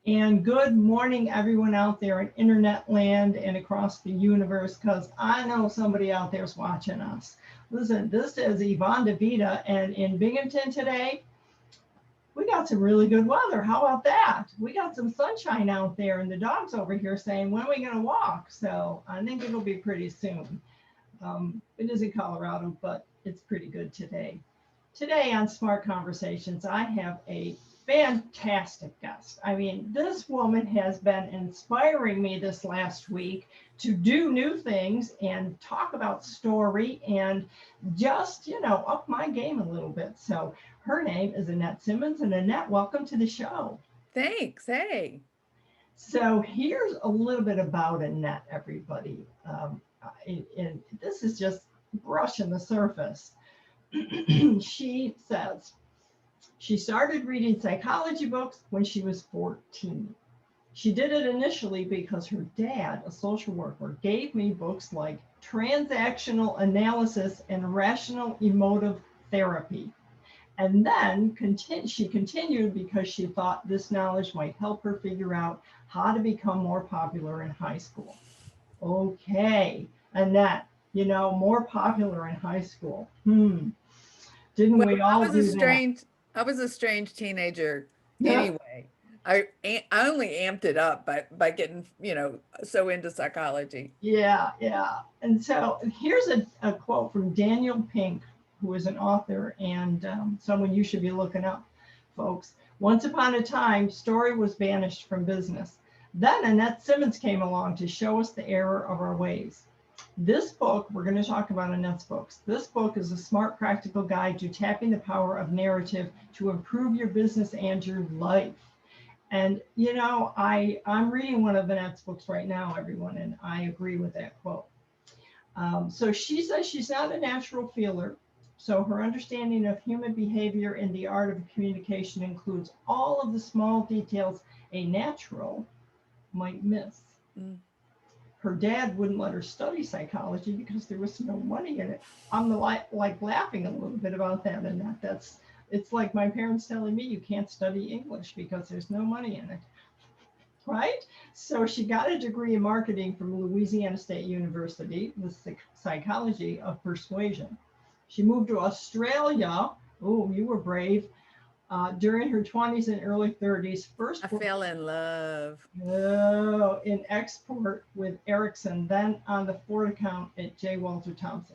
And good morning, everyone out there in internet land and across the universe, because I know somebody out there's watching us. Listen, this is Yvonne DiVita, and in Binghamton today, we got some really good weather. How about that? We got some sunshine out there, and the dog's over here saying, when are we going to walk? So I think it'll be pretty soon. It is in Colorado, but it's pretty good today. Today on Smart Conversations, I have a fantastic guest. I mean, this woman has been inspiring me this last week to do new things and talk about story and just, up my game a little bit. So her name is Annette Simmons. And Annette, welcome to the show. Thanks. Hey. So here's a little bit about Annette, everybody. And this is just brushing the surface. She says she started reading psychology books when she was 14. She did it initially because her dad, a social worker, gave me books like Transactional Analysis and Rational Emotive Therapy. And then she continued because she thought this knowledge might help her figure out how to become more popular in high school. Okay, Annette, more popular in high school. Didn't Well, we all do that? I was a strange teenager Yeah, anyway. I only amped it up by getting, so into psychology. yeah, yeah. And so here's a quote from Daniel Pink, who is an author and someone you should be looking up, folks. Once upon a time, story was banished from business. Then Annette Simmons came along to show us the error of our ways. This book, we're going to talk about Annette's books. This book is a smart, practical guide to tapping the power of narrative to improve your business and your life. And I'm reading one of Annette's books right now, everyone, and I agree with that quote. So she says she's not a natural feeler. So her understanding of human behavior and the art of communication includes all of the small details a natural might miss. Mm. Her dad wouldn't let her study psychology because there was no money in it. I'm like laughing a little bit about that, and that's it's like my parents telling me you can't study English because there's no money in it, right? So she got a degree in marketing from Louisiana State University with psychology of persuasion. She moved to Australia. Oh, you were brave. During her 20s and early 30s, I first fell in love. in export with Ericsson, then on the Ford account at J. Walter Thompson.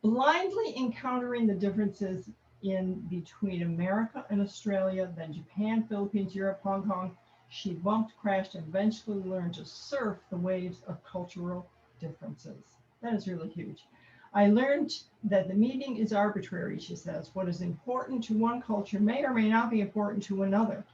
Blindly encountering the differences in between America and Australia, then Japan, Philippines, Europe, Hong Kong, she bumped, crashed, and eventually learned to surf the waves of cultural differences. That is really huge. I learned that the meaning is arbitrary, she says. What is important to one culture may or may not be important to another.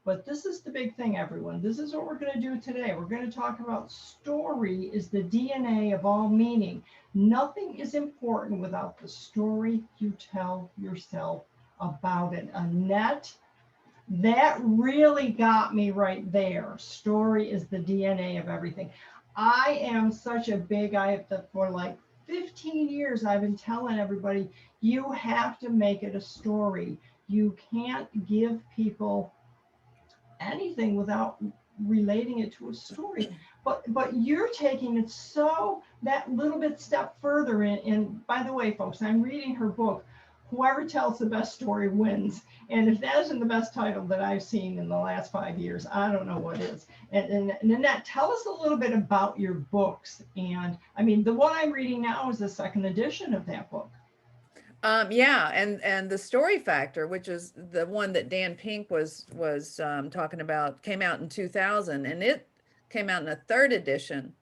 But this is the big thing, everyone. This is what we're going to do today. We're going to talk about story is the DNA of all meaning. Nothing is important without the story you tell yourself about it. Annette, that really got me right there. Story is the DNA of everything. I am such a big, I have to, for like 15 years, I've been telling everybody, you have to make it a story. You can't give people anything without relating it to a story. But you're taking it so that little bit step further in. And by the way, folks, I'm reading her book. Whoever tells the best story wins. And if that isn't the best title that I've seen in the last 5 years, I don't know what is. And Annette, tell us a little bit about your books. And I mean, the one I'm reading now is the second edition of that book. Yeah, and the story factor, which is the one that Dan Pink was talking about, came out in 2000, and it came out in a third edition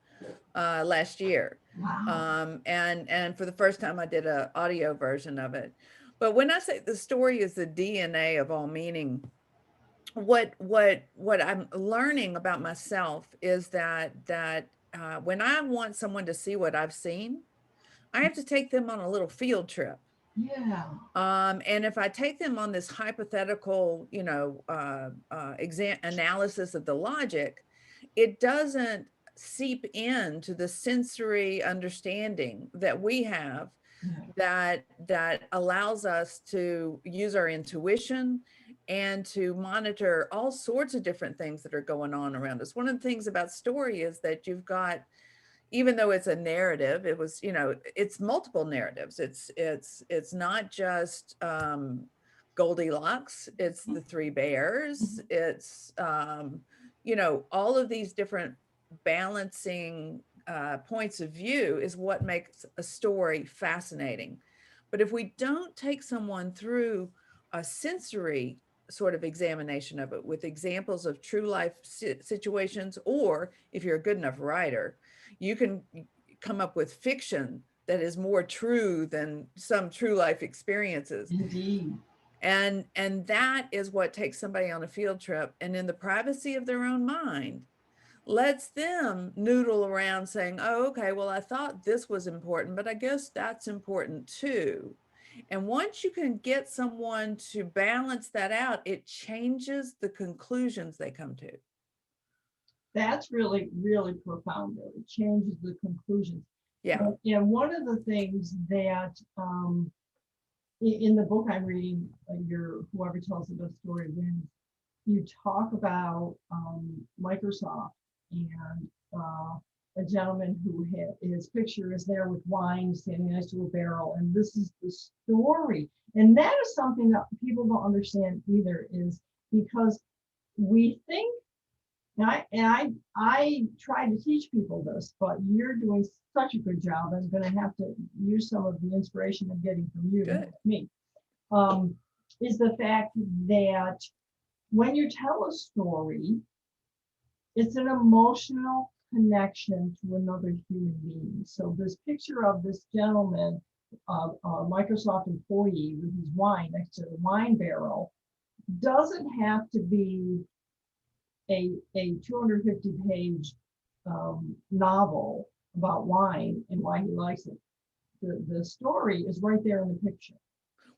last year. Wow. And for the first time, I did a audio version of it. But when I say the story is the DNA of all meaning, what I'm learning about myself is that when I want someone to see what I've seen, I have to take them on a little field trip. Yeah. And if I take them on this hypothetical, exam analysis of the logic, it doesn't seep into the sensory understanding that we have Yeah. that allows us to use our intuition and to monitor all sorts of different things that are going on around us. One of the things about story is that you've got, even though it's a narrative, it was, it's multiple narratives. It's not just Goldilocks, it's the three bears, it's all of these different balancing points of view is what makes a story fascinating. But if we don't take someone through a sensory sort of examination of it with examples of true life situations, or if you're a good enough writer, you can come up with fiction that is more true than some true life experiences. Indeed. And that is what takes somebody on a field trip, and in the privacy of their own mind, lets them noodle around saying, oh, okay, well, I thought this was important, but I guess that's important too. And once you can get someone to balance that out, it changes the conclusions they come to. That's really, really profound. It changes the conclusions. Yeah. And one of the things that in the book I'm reading, Whoever Tells the Best Story Wins, you talk about Microsoft and a gentleman who his picture is there with wine standing next to a barrel, and this is the story. And that is something that people don't understand either, is because we think, and I try to teach people this, but you're doing such a good job. I'm going to have to use some of the inspiration I'm getting from you to help me. Is the fact that when you tell a story, it's an emotional connection to another human being. So this picture of this gentleman, a Microsoft employee with his wine next to the wine barrel, doesn't have to be a 250-page novel about wine and why he likes it. The story is right there in the picture.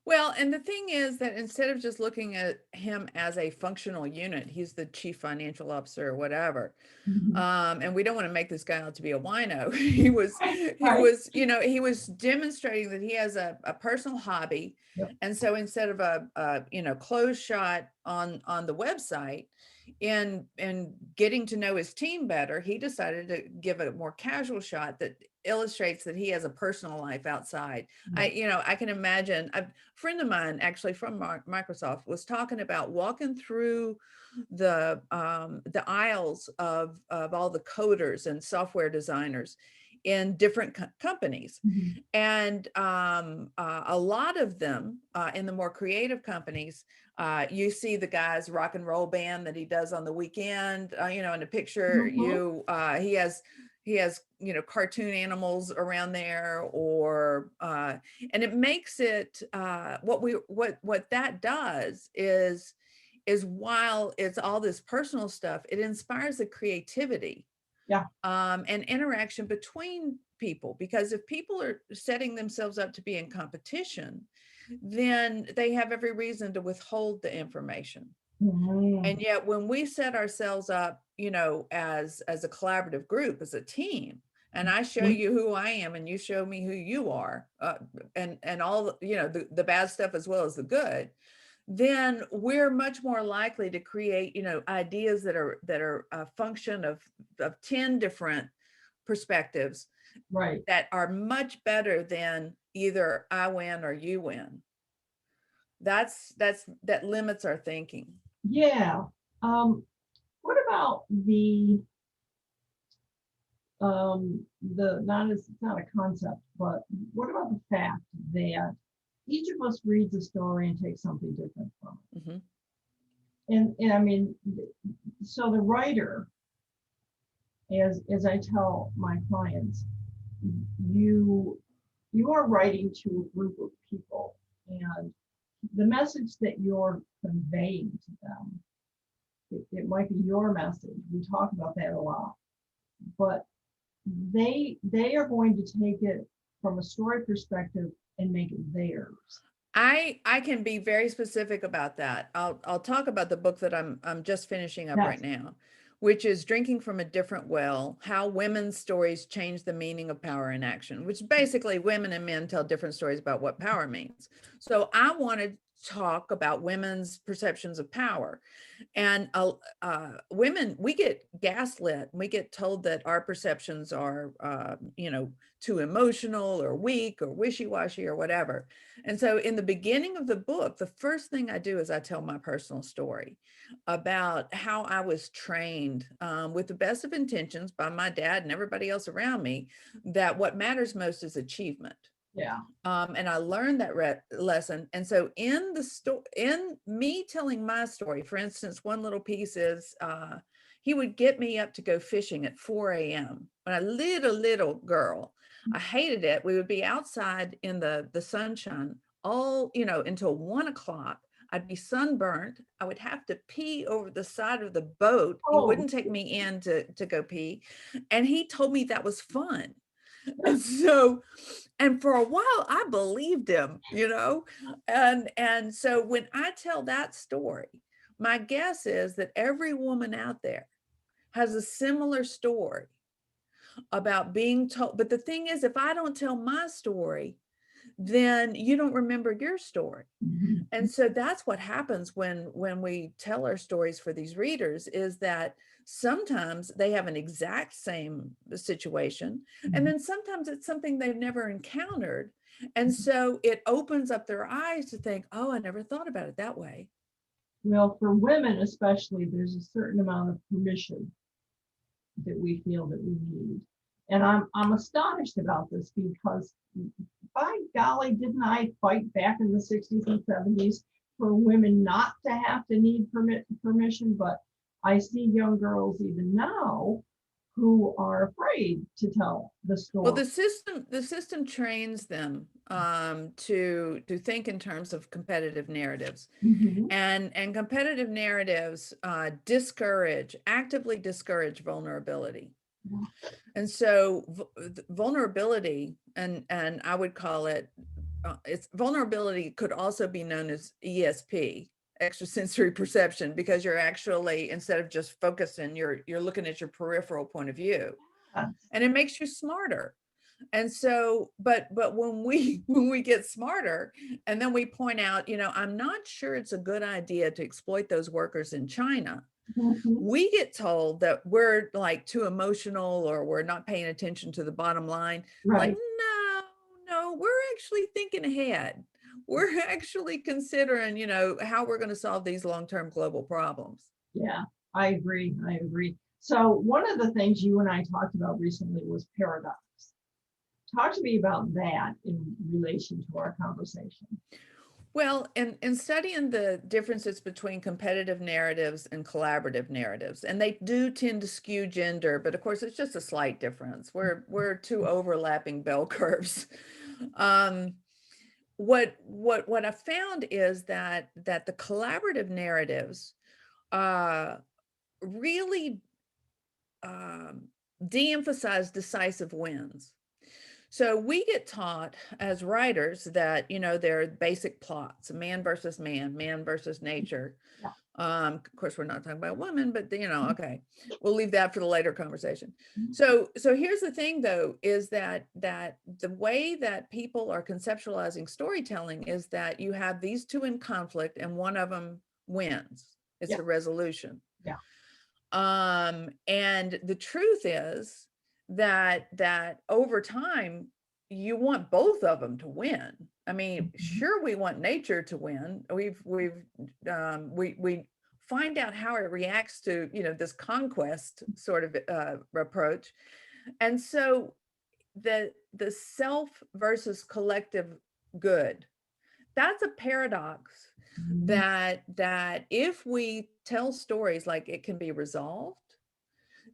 Well, and the thing is that instead of just looking at him as a functional unit, he's the chief financial officer or whatever. And we don't want to make this guy out to be a wino. He was demonstrating that he has a personal hobby. Yep. And so instead of a closed shot on the website, in getting to know his team better, he decided to give a more casual shot that illustrates that he has a personal life outside. I can imagine a friend of mine actually from Microsoft was talking about walking through the aisles of all the coders and software designers in different companies. And a lot of them in the more creative companies, you see the guy's rock and roll band that he does on the weekend, in the picture, he has cartoon animals around there, or and it makes it what that does is while it's all this personal stuff, it inspires the creativity and interaction between people. Because if people are setting themselves up to be in competition, then they have every reason to withhold the information. And yet when we set ourselves up, as a collaborative group, as a team, and I show you who I am and you show me who you are, and all, the bad stuff as well as the good, then we're much more likely to create, ideas that are a function of 10 different perspectives, right, that are much better than either I win or you win. That limits our thinking. Yeah. What about the it's not a concept, but what about the fact that each of us reads a story and takes something different from it? And I mean, so the writer, as I tell my clients, you are writing to a group of people, and the message that you're conveying to them, it might be your message. We talk about that a lot, but they are going to take it from a story perspective and make it theirs. I can be very specific about that. I'll talk about the book that I'm just finishing up right now, which is Drinking from a Different Well: How Women's Stories Change the Meaning of Power in Action, which basically women and men tell different stories about what power means. So I wanted talk about women's perceptions of power. And women, we get gaslit. We get told that our perceptions are, too emotional or weak or wishy-washy or whatever. And so in the beginning of the book, the first thing I do is I tell my personal story about how I was trained with the best of intentions by my dad and everybody else around me, that what matters most is achievement. Yeah. And I learned that lesson. And so in me telling my story, for instance, one little piece is he would get me up to go fishing at 4 a.m. When I was a little girl, I hated it. We would be outside in the sunshine all, until 1 o'clock. I'd be sunburnt. I would have to pee over the side of the boat. He Oh, wouldn't take me in to go pee. And he told me that was fun. And so, and for a while I believed him, and so when I tell that story, my guess is that every woman out there has a similar story about being told. But the thing is, if I don't tell my story, then you don't remember your story. mhm. And so that's what happens when we tell our stories for these readers, is that sometimes they have an exact same situation, and then sometimes it's something they've never encountered. And so it opens up their eyes to think, oh, I never thought about it that way. Well, for women especially, there's a certain amount of permission that we feel that we need. And I'm astonished about this, because by golly, didn't I fight back in the 60s and 70s for women not to have to need permission? But I see young girls even now who are afraid to tell the Well, story. the system trains them to think in terms of competitive narratives. Mhm. And competitive narratives actively discourage vulnerability. And so vulnerability, and I would call it, it's vulnerability could also be known as ESP, extrasensory perception, because you're actually, instead of just focusing, you're looking at your peripheral point of view, Yes. and it makes you smarter. And so, but when we get smarter, and then we point out, I'm not sure it's a good idea to exploit those workers in China, Mhm. we get told that we're like too emotional, or we're not paying attention to the bottom line. Like, Right. no, we're actually thinking ahead. We're actually considering, how we're going to solve these long-term global problems. Yeah, I agree. I agree. So one of the things you and I talked about recently was paradox. Talk to me about that in relation to our conversation. Well, in studying the differences between competitive narratives and collaborative narratives, and they do tend to skew gender, but of course it's just a slight difference. We're two overlapping bell curves. Um, what I found is that the collaborative narratives really de-emphasize decisive wins. So we get taught as writers that, there are basic plots, man versus man versus nature. Yeah. Of course, we're not talking about women, but okay, we'll leave that for the later conversation. Mhm. So here's the thing, though, is that the way that people are conceptualizing storytelling is that you have these two in conflict, and one of them wins. It's Yeah. a resolution. Yeah. And the truth is that over time, you want both of them to win. I mean, Mhm. sure, we want nature to win. We find out how it reacts to, this conquest sort of approach. And so the self versus collective good, that's a paradox Mhm. that if we tell stories like it can be resolved,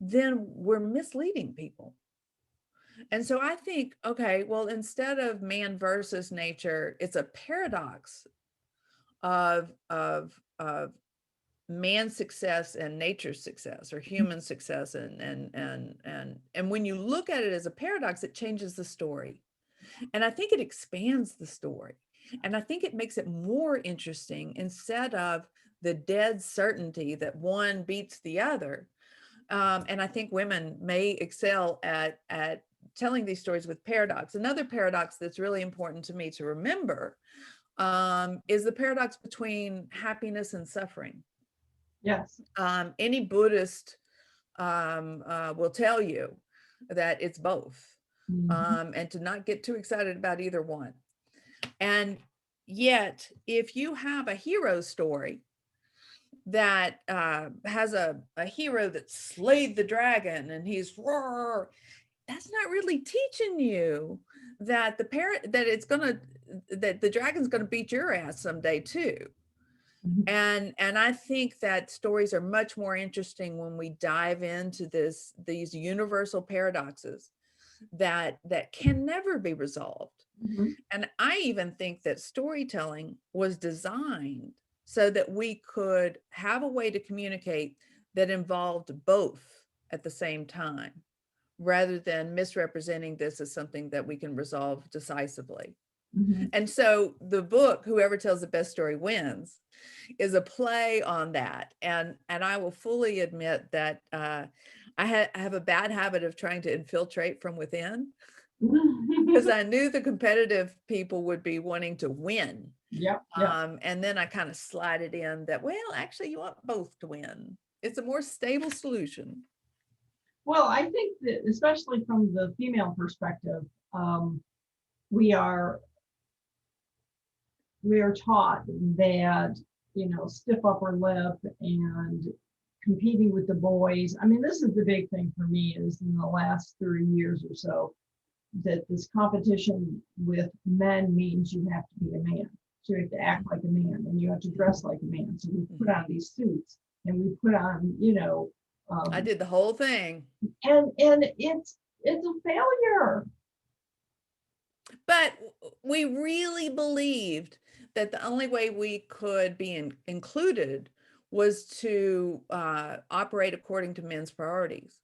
then we're misleading people. And so I think, okay, well, instead of man versus nature, it's a paradox of man's success and nature's success, or human success, and when you look at it as a paradox, it changes the story. And I think it expands the story. And I think it makes it more interesting, instead of the dead certainty that one beats the other. And I think women may excel at telling these stories with paradox. Another paradox that's really important to me to remember is the paradox between happiness and suffering. Yes. Any Buddhist will tell you that it's both, and to not get too excited about either one. And yet, if you have a hero story that has a hero that slayed the dragon and he's roar, that's not really teaching you that that the dragon's gonna beat your ass someday too. And I think that stories are much more interesting when we dive into these universal paradoxes that can never be resolved. And I even think that storytelling was designed so that we could have a way to communicate that involved both at the same time, rather than misrepresenting this as something that we can resolve decisively. And so the book, Whoever Tells the Best Story Wins, is a play on that. And I will fully admit that I have a bad habit of trying to infiltrate from within, because I knew the competitive people would be wanting to win. Yep. And then I kind of slide it in that, well, actually, you want both to win. It's a more stable solution. Well, I think that especially from the female perspective, we are taught that, stiff upper lip and competing with the boys. I mean, this is the big thing for me is in the last 30 years or so, that this competition with men means you have to be a man. So you have to act like a man and you have to dress like a man. So we put on these suits and we put on, I did the whole thing. And it's a failure. But we really believed that the only way we could be included was to operate according to men's priorities.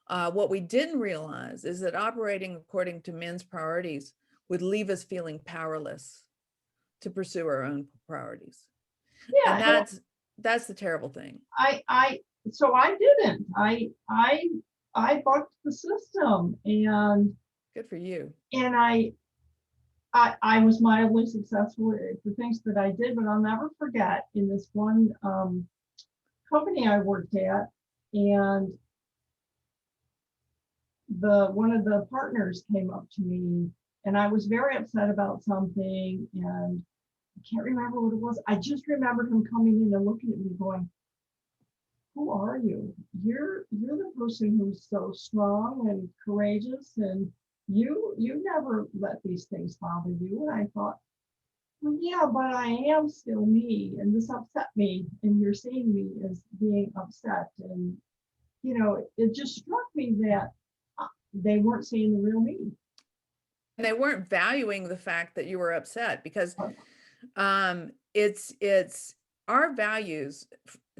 What we didn't realize is that operating according to men's priorities would leave us feeling powerless to pursue our own priorities. Yeah, and that's the terrible thing. So I didn't. I bucked the system, and good for you. And I was mildly successful at the things that I did, but I'll never forget in this one company I worked at, and one of the partners came up to me, and I was very upset about something, and I can't remember what it was. I just remember him coming in and looking at me going, who are you? You're the person who's so strong and courageous, and you never let these things bother you. And I thought, well, yeah, but I am still me, and this upset me, and you're seeing me as being upset. And it just struck me that they weren't seeing the real me. And they weren't valuing the fact that you were upset, because it's our values.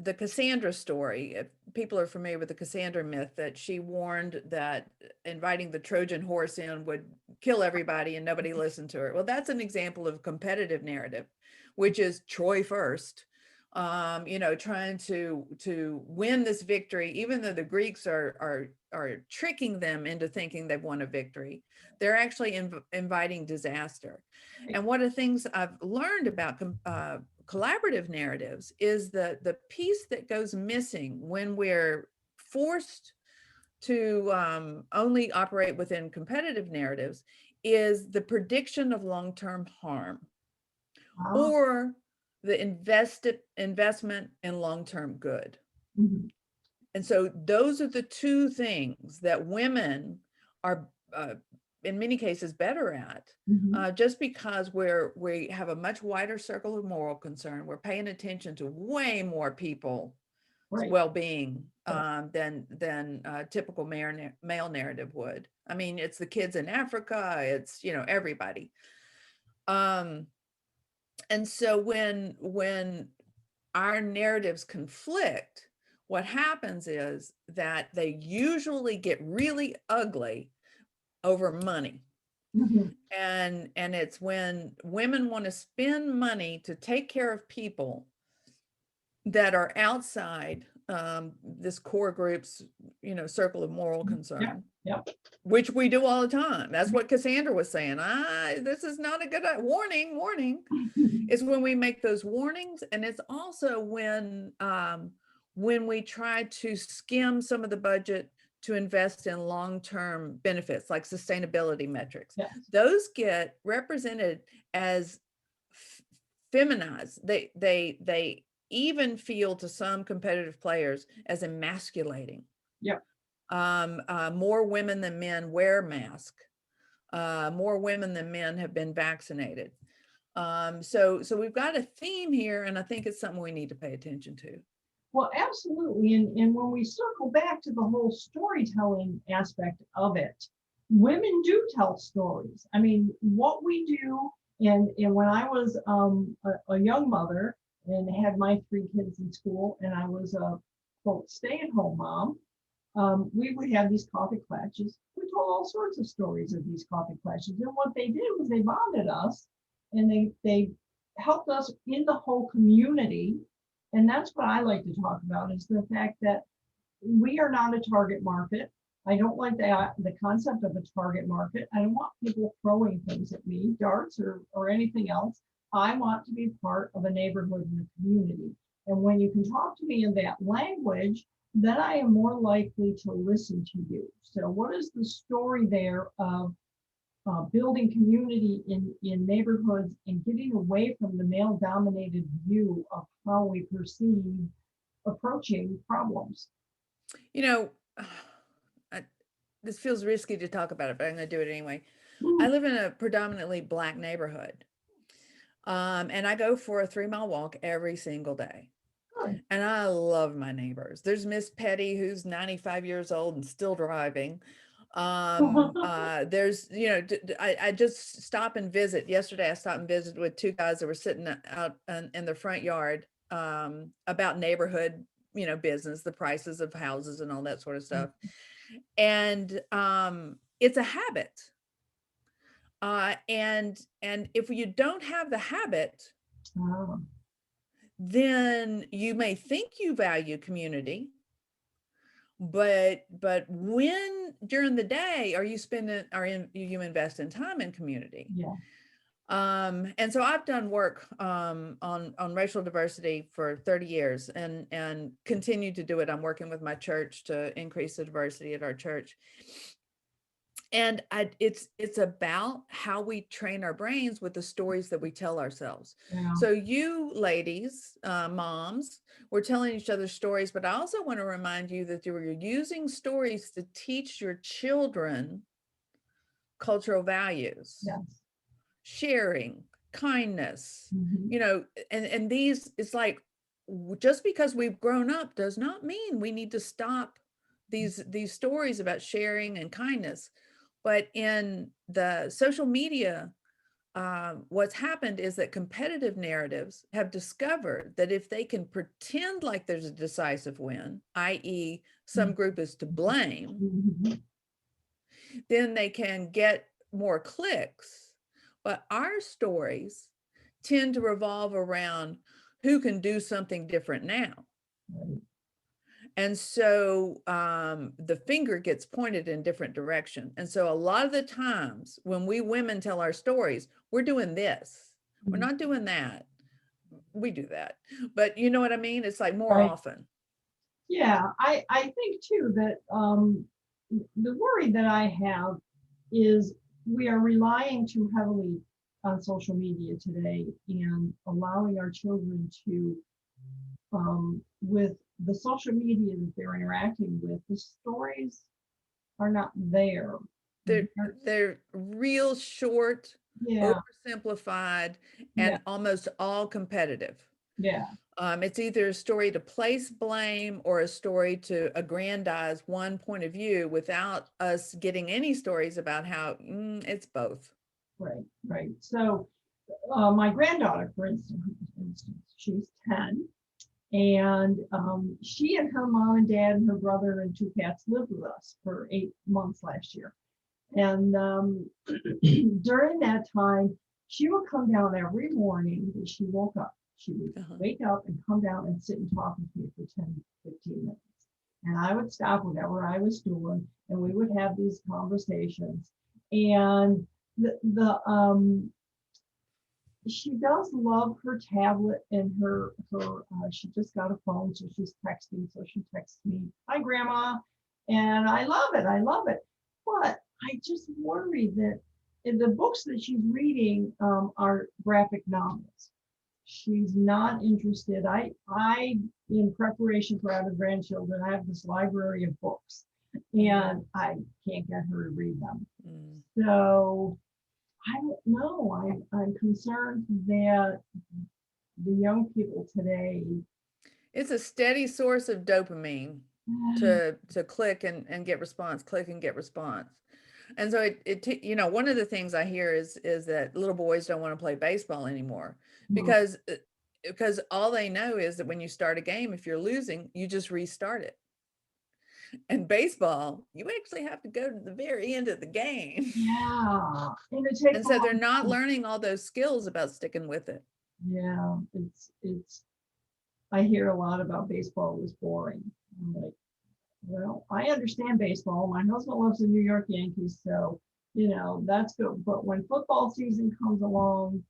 The Cassandra story, if people are familiar with the Cassandra myth, that she warned that inviting the Trojan horse in would kill everybody and nobody listened to her. Well, that's an example of competitive narrative, which is Troy first, trying to win this victory, even though the Greeks are tricking them into thinking they've won a victory. They're actually inviting disaster. And one of the things I've learned about collaborative narratives is the piece that goes missing when we're forced to only operate within competitive narratives is the prediction of long-term harm, or the investment in long-term good. And so those are the two things that women are in many cases better at, just because we have a much wider circle of moral concern. We're paying attention to way more people's well-being than typical male narrative would. I mean, it's the kids in Africa, it's everybody. And so when our narratives conflict, what happens is that they usually get really ugly over money. And it's when women want to spend money to take care of people that are outside this core group's, circle of moral Yeah. concern, Yep. which we do all the time. That's what Cassandra was saying. This is not a good warning. It's when we make those warnings, and it's also when we try to skim some of the budget to invest in long-term benefits like sustainability metrics. Yes. Those get represented as feminized. They even feel to some competitive players as emasculating. Yep. More women than men wear masks. More women than men have been vaccinated. So we've got a theme here, and I think it's something we need to pay attention to. Well, absolutely. And when we circle back to the whole storytelling aspect of it, women do tell stories. I mean, what we do, and when I was a young mother and had my 3 kids in school, and I was a quote stay-at-home mom, we would have these coffee clashes. We told all sorts of stories of these coffee clashes. And what they did was they bonded us, and they helped us in the whole community. And that's what I like to talk about, is the fact that we are not a target market. I don't like the concept of a target market. I don't want people throwing things at me, darts or anything else. I want to be part of a neighborhood and a community. And when you can talk to me in that language, then I am more likely to listen to you. So what is the story there of building community in neighborhoods and getting away from the male-dominated view of how we perceive approaching problems? This feels risky to talk about it, but I'm going to do it anyway. I live in a predominantly Black neighborhood, and I go for a 3-mile walk every single day. Good. And I love my neighbors. There's Miss Petty, who's 95 years old and still driving. There's, I just stop and visit. Yesterday, I stopped and visited with 2 guys that were sitting out in the front yard about neighborhood, business, the prices of houses and all that sort of stuff. And it's a habit. And if you don't have the habit, then you may think you value community, but when during the day are you invest in time in community? Yeah. And so I've done work on racial diversity for 30 years and continue to do it. I'm working with my church to increase the diversity at our church. And it's about how we train our brains with the stories that we tell ourselves. Yeah. So you ladies, moms, we're telling each other stories, but I also want to remind you that you're using stories to teach your children cultural values. Yes. Sharing, kindness, Mhm. And these, it's like, just because we've grown up does not mean we need to stop these stories about sharing and kindness. But in the social media, what's happened is that competitive narratives have discovered that if they can pretend like there's a decisive win, i.e. some group is to blame, Mhm. then they can get more clicks. But our stories tend to revolve around who can do something different now. Right. And so the finger gets pointed in different direction. And so a lot of the times when we women tell our stories, we're doing this. We're not doing that. We do that. But you know what I mean? It's like more Right. often. Yeah, I think too that the worry that I have is we are relying too heavily on social media today and allowing our children to, with the social media that they're interacting with, the stories are not there. They're real short, Yeah, oversimplified, yeah, and almost all competitive. yeah. It's either a story to place blame or a story to aggrandize one point of view without us getting any stories about how it's both. Right, right. So my granddaughter, for instance, she's 10. And she and her mom and dad and her brother and 2 cats lived with us for 8 months last year. And during that time, she would come down every morning that she woke up. She would Uh-huh. wake up and come down and sit and talk with me for 10, 15 minutes. And I would stop whatever I was doing and we would have these conversations. And she does love her tablet and her she just got a phone, so she's texting. So she texts me, "Hi, Grandma," and I love it. I love it. But I just worry that in the books that she's reading are graphic novels. She's not interested. I in preparation for having grandchildren, I have this library of books, and I can't get her to read them. So I don't know. I'm concerned that the young people today. It's a steady source of dopamine to click and get response, click and get response. And so you know, one of the things I hear is that little boys don't want to play baseball anymore because all they know is that when you start a game, if you're losing, you just restart it. And baseball, you actually have to go to the very end of the game. Yeah. And so they're not learning all those skills about sticking with it. Yeah, it's I hear a lot about baseball was boring. I'm like, well, I understand baseball. My husband loves the New York Yankees, so that's good. But when football season comes along,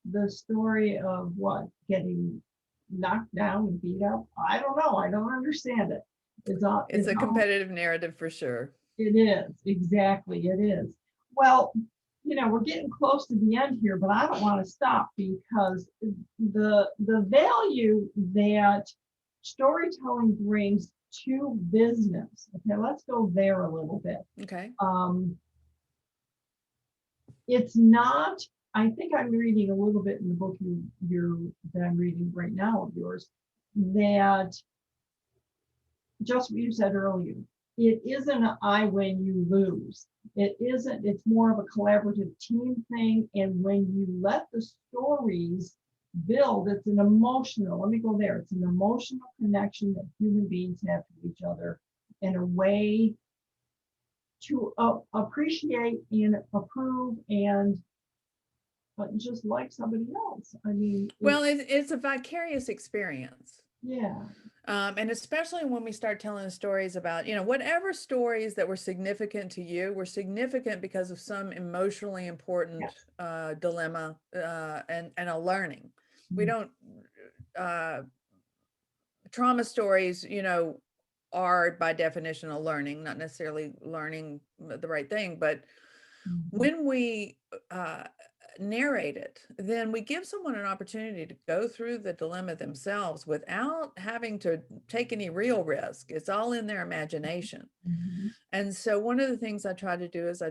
the story of what getting knocked down and beat up, I don't know. I don't understand it. It's a competitive narrative for sure. It is, exactly, it is. Well, we're getting close to the end here, but I don't want to stop because the value that storytelling brings to business. Okay, let's go there a little bit. Okay. It's not, I think I'm reading a little bit in the book that I'm reading right now of yours, that just what you said earlier, it isn't an I win, you lose. It isn't, it's more of a collaborative team thing. And when you let the stories build, it's an emotional, let me go there. It's an emotional connection that human beings have to each other in a way to appreciate and approve and just like somebody else. I mean, well, it's a vicarious experience. Yeah. And especially when we start telling stories about, whatever stories that were significant to you were significant because of some emotionally important dilemma and a learning. We don't, trauma stories, are by definition a learning, not necessarily learning the right thing, but when we narrate it, then we give someone an opportunity to go through the dilemma themselves without having to take any real risk. It's all in their imagination. And so one of the things I try to do is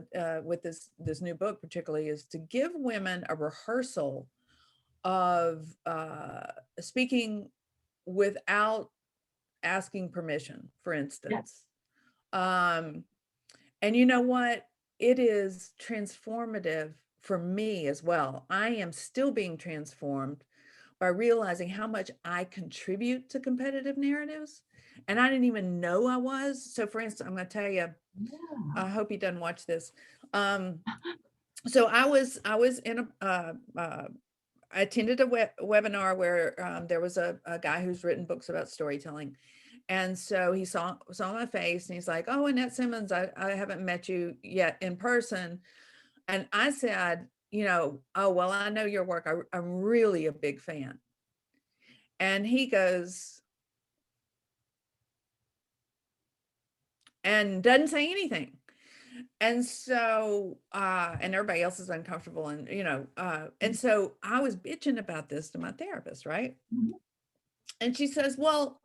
with this new book particularly is to give women a rehearsal of speaking without asking permission, for instance. And you know what? It is transformative for me as well. I am still being transformed by realizing how much I contribute to competitive narratives. And I didn't even know I was. So for instance, I'm going to tell you, I hope he doesn't watch this. So I was in I attended a webinar where there was a guy who's written books about storytelling. And so he saw my face and he's like, "Oh, Annette Simmons, I haven't met you yet in person." And I said, "Oh, well, I know your work. I'm really a big fan." And he goes, and doesn't say anything. And so, and everybody else is uncomfortable and, and so I was bitching about this to my therapist, right? And she says, "Well,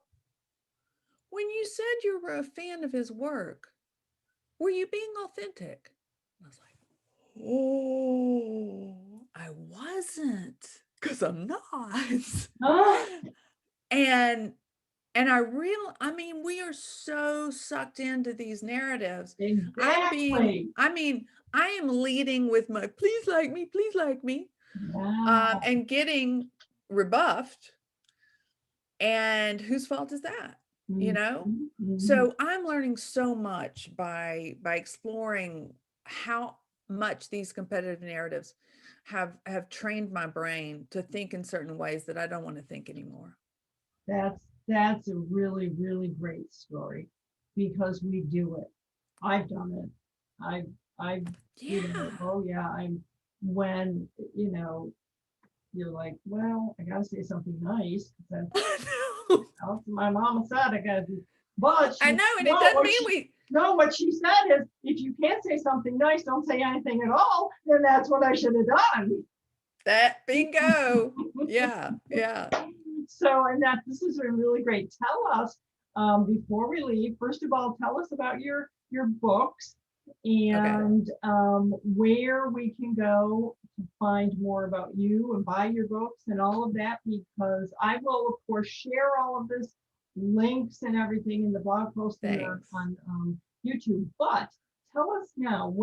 when you said you were a fan of his work, were you being authentic?" And I was like, "Oh, I wasn't, because I'm not." And I mean, we are so sucked into these narratives. Exactly. I am leading with my please like me, and getting rebuffed. And whose fault is that? So I'm learning so much by exploring how much these competitive narratives have trained my brain to think in certain ways that I don't want to think anymore. That's a really, really great story, because we do it. I've done it. I've Yeah. oh yeah, when, you're like, well, I gotta say something nice, because that's my mama said I gotta do. But I she, know, and it no, doesn't mean we. no, what she said is, if you can't say something nice, don't say anything at all. Then that's what I should have done. That bingo. Yeah, yeah. So, Annette, this is really great. Tell us, before we leave, first of all, tell us about your books, Okay. and where we can go to find more about you and buy your books and all of that, because I will, of course, share all of this, links and everything, in the blog post and Thanks. on YouTube. But tell us now,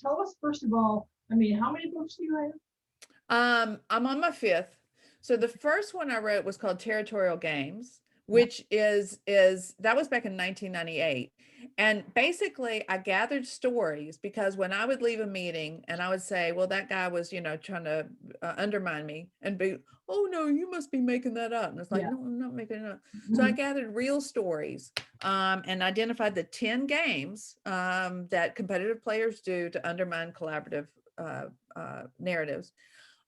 tell us first of all, I mean, how many books do you have? I'm on my 5th. So the first one I wrote was called Territorial Games, Yeah. which is that was back in 1998. And basically I gathered stories, because when I would leave a meeting and I would say, well, that guy was, trying to undermine me, and be, oh no, you must be making that up. And it's like, Yeah. no, I'm not making it up. So I gathered real stories, and identified the 10 games that competitive players do to undermine collaborative narratives.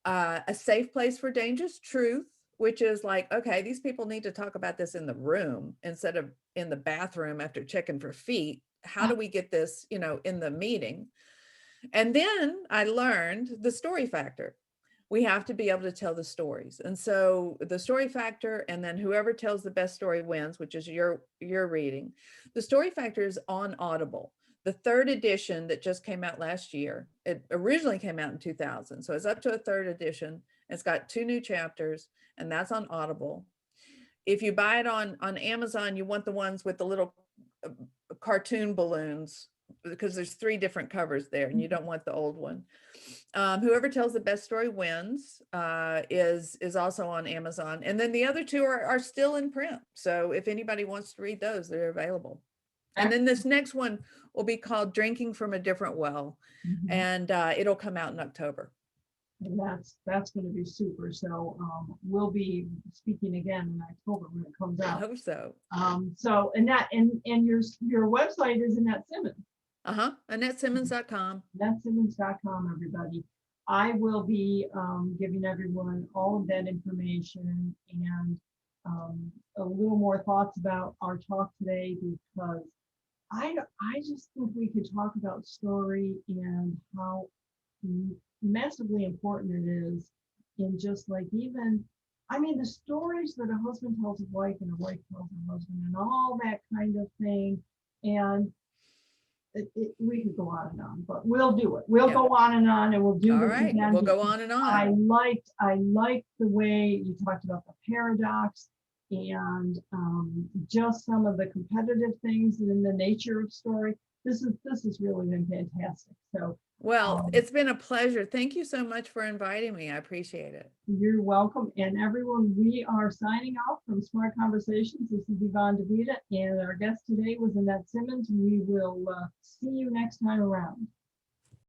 A safe place for dangerous truth, which is like, okay, these people need to talk about this in the room instead of in the bathroom after checking for feet. How do we get this, in the meeting? And then I learned the story factor. We have to be able to tell the stories. And so the story factor, and then whoever tells the best story wins, which is your reading. The story factor is on Audible. The 3rd edition that just came out last year, it originally came out in 2000. So it's up to a 3rd edition. It's got 2 new chapters, and that's on Audible. If you buy it on Amazon, you want the ones with the little cartoon balloons, because there's 3 different covers there, and you don't want the old one. Whoever tells the best story wins is also on Amazon. And then the other 2 are still in print. So if anybody wants to read those, they're available. And then this next one will be called Drinking from a Different Well. And it'll come out in October. And that's going to be super. So we'll be speaking again in October when it comes I out. hope so. So Annette, and your website is Annette Simmons. AnnetteSimmons.com. AnnetteSimmons.com, everybody. I will be giving everyone all of that information, and a little more thoughts about our talk today, because I just think we could talk about story and how massively important it is, in just like, even, I mean, the stories that a husband tells his wife and a wife tells her husband and all that kind of thing. And we could go on and on, but we'll do it. We'll go on, and we'll do All this right, again. we'll go on and on. I liked the way you talked about the paradox, and just some of the competitive things in the nature of story. This has really been fantastic. So, well, it's been a pleasure. Thank you so much for inviting me. I appreciate it. You're welcome. And everyone, we are signing off from Smart Conversations. This is Yvonne DiVita, and our guest today was Annette Simmons. We will see you next time around.